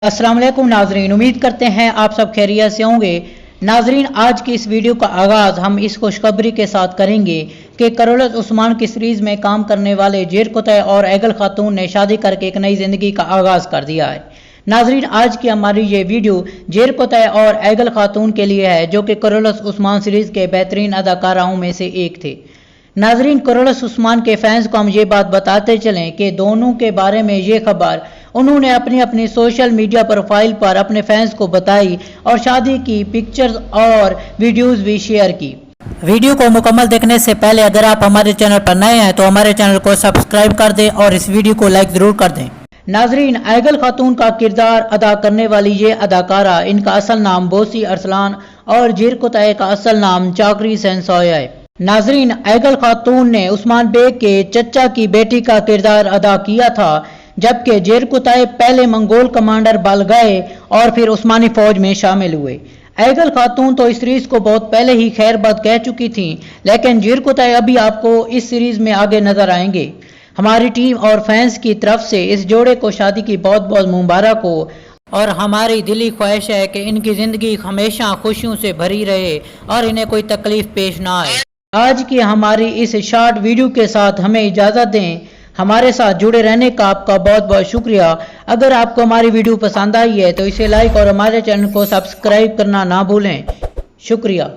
अस्सलाम वालेकुम नाजरीन, उम्मीद करते हैं आप सब खैरियत से होंगे। नाजरीन, आज की इस वीडियो का आगाज़ हम इस खुशखबरी के साथ करेंगे कि करोलस उस्मान की सीरीज़ में काम करने वाले जेर कुतै और ऐगल खातून ने शादी करके एक नई ज़िंदगी का आगाज़ कर दिया है। नाजरीन, आज की हमारी ये वीडियो जेर कुतै और ऐगल खातून के लिए है, जो कि करोलस उस्मान सीरीज़ के बेहतरीन अदाकाराओं में से एक थे। नाजरीन, करोलस उस्मान के फैंस को हम ये बात बताते चलें कि दोनों के बारे में ये खबर उन्होंने अपनी सोशल मीडिया प्रोफाइल पर अपने फैंस को बताई और शादी की पिक्चर्स और वीडियोस भी शेयर की। वीडियो को मुकम्मल देखने से पहले अगर आप हमारे चैनल पर नए हैं तो हमारे चैनल को सब्सक्राइब कर दें और इस वीडियो को लाइक ज़रूर कर दें। नाजरीन, ऐगल खातून का किरदार अदा करने वाली ये अदाकारा, इनका असल नाम बोसी अरसलान और जेर कुतै का असल नाम चाकरी सेंसोया है। नाजरीन, ऐगल खातून ने उस्मान बेग के चचा की बेटी का किरदार अदा किया था, जबकि जेर कुतै पहले मंगोल कमांडर बल गए और फिर उस्मानी फौज में शामिल हुए। ऐगल खातून तो इस सीरीज को बहुत पहले ही खैरबद कह चुकी थी, लेकिन जेर कुतै अभी आपको इस सीरीज में आगे नजर आएंगे। हमारी टीम और फैंस की तरफ से इस जोड़े को शादी की बहुत बहुत मुबारक हो और हमारी दिली ख्वाहिश है कि इनकी ज़िंदगी हमेशा खुशियों से भरी रहे और इन्हें कोई तकलीफ पेश ना आए। आज की हमारी इस शॉर्ट वीडियो के साथ हमें इजाज़त दें। हमारे साथ जुड़े रहने का आपका बहुत बहुत शुक्रिया। अगर आपको हमारी वीडियो पसंद आई है तो इसे लाइक और हमारे चैनल को सब्सक्राइब करना ना भूलें। शुक्रिया।